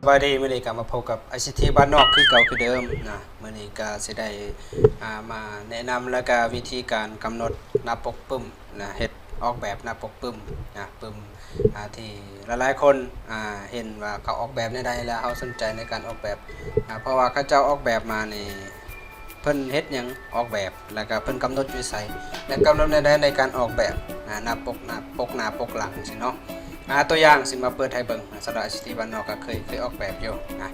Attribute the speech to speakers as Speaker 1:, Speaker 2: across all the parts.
Speaker 1: บายดีมื้อนี้ก็มาพบกับ ICT บ้านนอกคือเก่าคือเดิมนะมื้อนี้ก็สิได้มาแนะนำแล้วก็วิธีการกำหนดหน้าปกปึ้มนะเฮ็ดออกแบบหน้าปกปึ้มนะปึ้มที่หลายๆคนเห็นว่าเขาออกแบบได้แล้วเขาสนใจในการออกแบบเพราะว่าเขาเจ้าออกแบบมานี่เพิ่นเฮ็ดหยังออกแบบแล้วก็เพิ่นกำหนดวิสัยและกำหนดได้ในการออกแบบหน้าปกหน้าปกหลังสิเนาะตัวอย่างสิมาเปิดให้เบิ่งสำหรับ ICT บ้านนอกก็เคยออกแบบอยู่นะ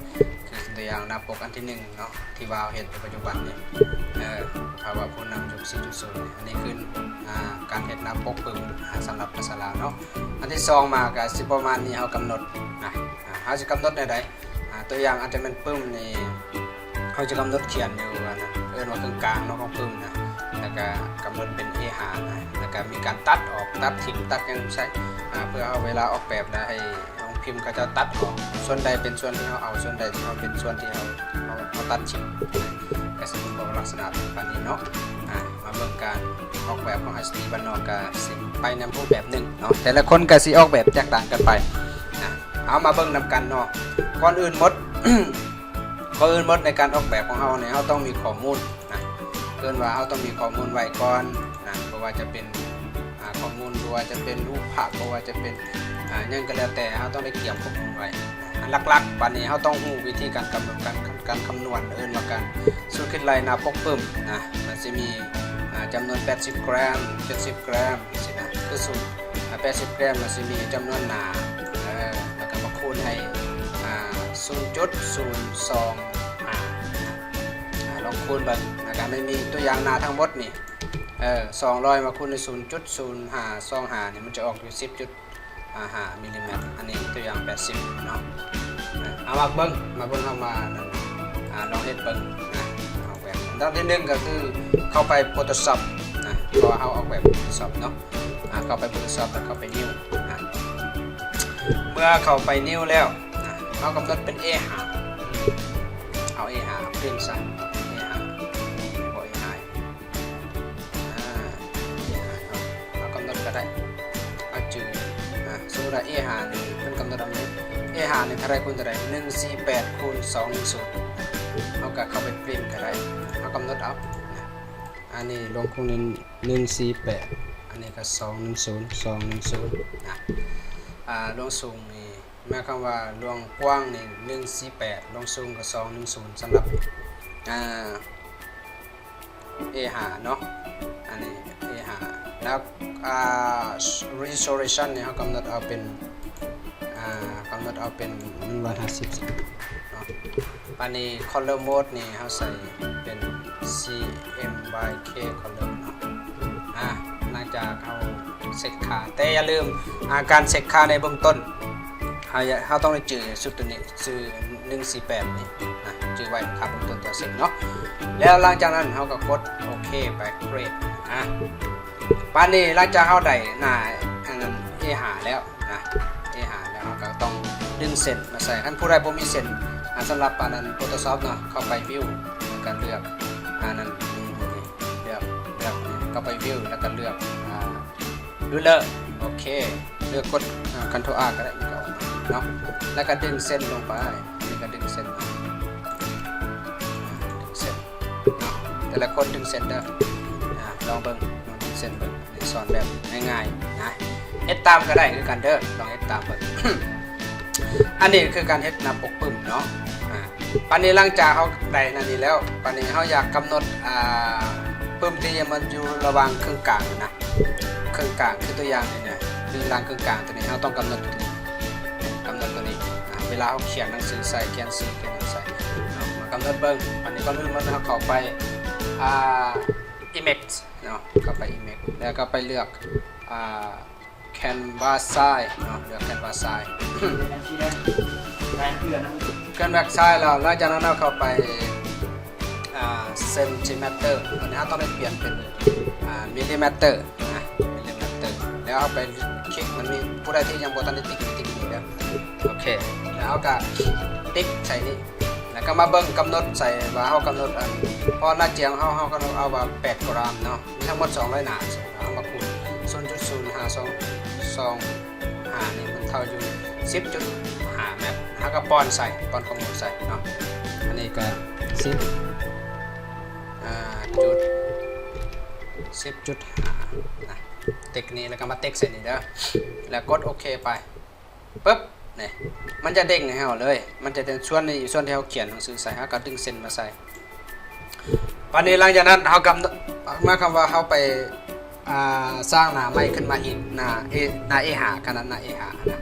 Speaker 1: คือตัวอย่างหน้าปกอันที่1เนาะที่ว่าเฮ็ดในปัจจุบันนี่ภาวะผู้นำยุค 4.0 อันนี้คือการเฮ็ดหน้าปกปึ้มสำหรับภาษาลาวเนาะอันที่2มาก็สิประมาณนี้เฮากำหนดเฮาสิกำหนดได้ใดตัวอย่างอันที่มันปึ้มนี่เฮาจะกำหนดเขียนอยู่อันนั้นเอิ้นว่าเครื่องกลางเนาะของปึ้มนะแล้วก็กำหนดเป็น A5 นะแล้วก็มีการตัดออกตัดทิ้งตัดหยังใช้เพื่อเอาเวลาออกแบบแล้วให้น้องพิมพ์ก็จะตัดออกส่วนใดเป็นส่วนที่เราเอาส่วนใดที่เราเป็นส่วนที่เราตัดชิ้นก็สิเป็นลักษณะแบบนี้เนาะมาเบิ่งการออกแบบของ ICT บ้านนอกก็สิไปในรูปแบบหนึ่งเนาะแต่ละคนก็สิออกแบบแตกต่างกันไปเอามาเบิ่งนำกันเนาะก่อนอื่นหมด ในการออกแบบของเราเนี่ยเราต้องมีข้อมูลนะเกินว่าเราต้องมีข้อมูลไว้ก่อนนะเพราะว่าจะเป็นข้อมูลหรือว่าจะเป็นรูปภาพเพราะว่าจะเป็นยังก็แล้วแต่เราต้องได้เกี่ยวข้อมูลไว้หลักๆปัจจุบันนี้เราต้องรู้วิธีการกำหนดการคำนวณว่าการสูตรคิดลายหน้าปกปึ้มนะมันจะมีจำนวน80 กรัม70 กรัมสินะคือสูตร80 กรัมมันจะมีจำนวนหนาแล้วก็มาคูณให้0.02 ลองคูณแบบนะครับไม่มีตัวอย่างหนาทั้งหมดนี่200มาคูณใน 0.0525นี่มันจะออกอยู่ 10.5 มิลลิเมตรอันนี้ตัวอย่าง80เนาะเอามาเบิ่งเอามาลองเฮ็ดเบิ่งเอาแบบด้านที่1ก็คือเข้าไป Photoshop นะเพราะว่าเราออกแบบ Photoshop เนาะเข้าไป Photoshop แล้วเข้าไป New เมื่อเข้าไป New แล้วเรากำหนดเป็น A5 เอา A5 เพิ่มซะ A5 บ่ A5 เรากำหนดก็ได้เอาจื่อสมมุติว่า A5 นี่เพิ่นกำหนดเอาไว้ A5 นี่เท่าไรคูณเท่าไร148คูณ210เราก็เข้าไปปริ้นก็ได้เรากำหนดเอาอันนี้ลงคูณ148อันนี้ก็210นะลงสูงนี่หมายความว่าลวงกว้างนี่148ลงสูงก็210สำหรับ A5 เนาะอันนี้ A5 แล้วresolution เนี่ยเขากำหนดเอาเป็น150เนาะอันนี้ color mode นี่เขาใส่เป็น CMYK color เนาะหลังจากเขาเซ็ตค่าแต่อย่าลืมการเซ็ตค่าในเบื้องต้นเขาต้องได้จื่อสุดตัวนี้จื่อ148นี่นะจื่อไว้ครับเบื้องต้นตัวเซ็ตเนาะแล้วหลังจากนั้นเขาก็กดโอเคไป create ปานนี้หลังจากเขาได้อันนั้น A5 แล้วนะ A5 แล้วเขาก็ต้องดึงเส้นมาใส่คันผู้ใดบ่มีเส้นสำหรับอันนั้น Photoshop เนาะเข้าไป view แล้วก็เลือกอันนั้นเลือกเข้าไป view แล้วก็เลือกruler โอเคเลือกกด Ctrl R ก็ได้ก็เนาะแล้วก็ดึงเส้นลงไปนี่ก็ดึงเส้นเนาะแต่ละคนดึงเส้นเด้อลองเบิ่งดึงเส้นเบิ่งสอนแบบง่ายๆนะเฮ็ดตามก็ได้คือกันเด้อลองเฮ็ดตามเบิ่ง อันนี้คือการเฮ็ดหน้าปกปึ้มเนาะปันนี้หลังจากเขาได้นั่นนี่แล้วปันนี้เขาอยากกำหนดปึ้มที่มันอยู่ระหว่างเครื่องกลางนะเครื่องกลางคือตัวอย่างเนี่ยคือรางเครื่องกลางตัวนี้เราต้องกำหนดตัวนี้เวลาเขาเขียนหนังสือใส่เขียนสื่อเขียนใส่มากำหนดเบิ้งอันนี้ก็ลืมมันเขาเข้าไปimage เนาะเข้าไป image แล้วก็ไปเลือกcanvas size เนาะเลือก canvas size canvas size แล้วหลังจากนั้นเราเข้าไปcentimeter อันนี้เราต้องได้เปลี่ยนเป็นmillimeter แล้วเอาไปคลิกมันมีผู้ใดที่ยังบ่ทันได้ติ๊กนี่แล้วโอเคแล้วเอาก็ติ๊กใส่นี่แล้วก็มาเบิ่งกำหนดใส่ว่าเฮากำหนดพอหน้าเจียงเฮากำหนดเอาว่า8 กรัมเนาะมีทั้งหมด200หน้าเอามาคูณ 0.0525 10.5นี่มันเท่าอยู่10.5 แมปเฮาก็ป้อนข้อมูลใส่เนาะอันนี้ก็10จุด10.5นะติ๊กนี้แล้วก็มาติ๊กใส่นี่เด้อแล้วกดโอเคไปปึ๊บนี่มันจะเด้งให้เราเลยมันจะเป็นส่วนนี้ส่วนที่เราเขียนหนังสือใส่เฮาก็ดึงเส้นมาใส่วันนี้หลังจากนั้นเฮากำเมื่อคำว่าเฮาไปสร้างหน้าใหม่ขึ้นมาอีกหน้า A5 ขนาดหน้า A5 นะ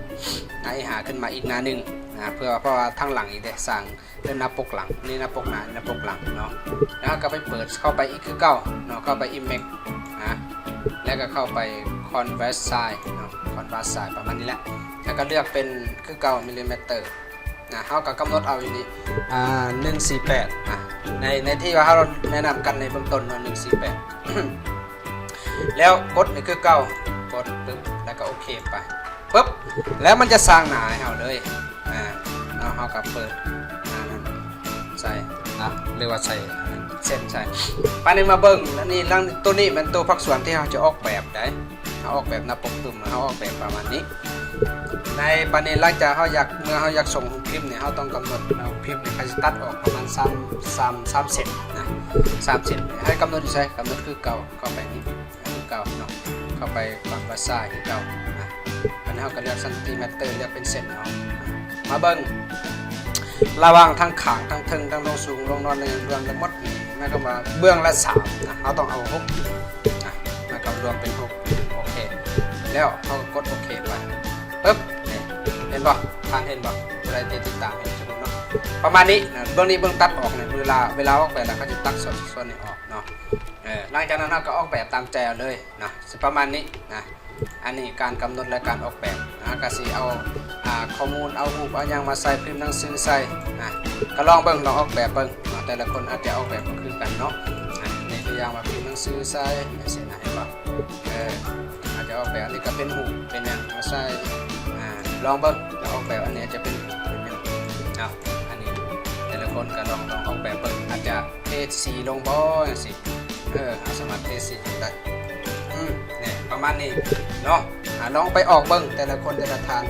Speaker 1: หน้า A5 ขึ้นมาอีกหน้านึงนะเพราะว่าทั้งหลังอีกได้สร้างเป็นหน้าปกหลังนี่หน้าปกหน้าหน้าปกหลังเนาะแล้วก็ไปเปิดเข้าไปอีกคือเก่าเนาะเข้าไป Image นะแล้วก็เข้าไป Convert Size เนาะ Convert Size ประมาณนี้แหละแล้วก็เลือกเป็นคือเก่ามิลลิเมตรนะเฮาก็กำหนดเอาอยู่นี่148ในที่ว่าเราแนะนำกันในเบื้องต้นเนาะ148แล้วกดนี่คือเก่ากดปึ๊บแล้วก็โอเคไปปึ๊บแล้วมันจะสร้างหน้าให้เราเลยเฮาก็เปิดนั้นใส่เรียกว่าใส่เส้นใส่ปานนี้มาเบิ่งแล้วนี่ตัวนี้มันตัวภาคส่วนที่เราจะออกแบบได้เฮาออกแบบหน้าปกเฮาออกแบบประมาณนี้ในปานนี้หลังจากเมื่อเฮาอยากส่งพิมพ์เนี่ยเฮาต้องกำหนดเอาพิมพ์เนี่ยเขาจะตัดออกประมาณ3เซนนะ3เซนให้กำหนดอยู่ใช่กำหนดคือเก่าเข้าไปนี่คือเก่าเนาะเข้าไปฝั่งภาษาคือเก่านะอันนี้เฮาก็เลือกเซนติเมตรเลือกเป็นเซนเนาะมาเบิ่งระหว่างทั้งขางทั้งทึงทั้งลงสูงลงนอนในรวมทั้งหมดแม่ก็มาเบื้องละ3นะเฮาต้องเอา6นะแล้วก็รวมเป็น6โอเคแล้วเฮาก็กดโอเคไปปึ๊บเห็นป่ะทานเห็นป่ะอะไรติดตามเห็นจะดูเนาะประมาณนี้นะเบื้องนี้เบื้องตัดออกเนี่ยเวลาออกแบบแล้วเขาจะตัดส่วนนี้ออกเนาะหลังจากนั้นเราก็ออกแบบตามใจเลยนะประมาณนี้นะอันนี้การกำหนดและการออกแบบนะก็สิเอาข้อมูลเอารูปเอาอย่างมาใส่พิมพ์หนังสือใส่นะก็ลองออกแบบเบิ่งแต่ละคนอาจจะออกแบบก็คือกันเนาะในตัวอย่างมาพิมพ์หนังสือใส่เส้นไหนป่ะอาจจะออกแบบนี้ก็เป็นหูเป็นอย่างมาใส่ลองแล้วออกแบบอันนี้จะเป็นอย่างอันนี้แต่ละคนก็ลองออกแบบเบิ่งอาจจะเทสีลงบ่อย่างสิสามารถเทสีได้เนี่ยประมาณนี้เนาะลองไปออกเบิ่งแต่ละคนแต่ละทาน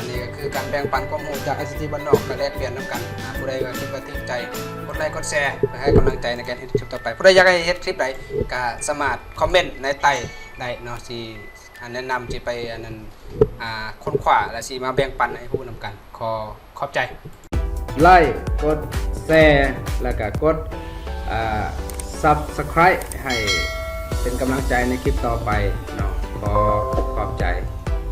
Speaker 1: นี่ก็คือการแบ่งปันข้อมูลจาก ICT บ้านนอกก็แลกเปลี่ยนน้ำกันผู้ใดก็คิดว่าติดใจกดไลค์กดแชร์เพื่อให้กำลังใจในการเฮ็ดคลิปต่อไปผู้ใดอยากให้เฮ็ดคลิปใดก็สามารถคอมเมนต์ในใต้ได้เนาะสิแนะนำที่ไปอันนั้นค้นคว้าและสิมาแบ่งปันให้ผู้นำกันขอบใจไลค์กดแชร์แล้วก็กดSubscribe ให้เป็นกำลังใจในคลิปต่อไป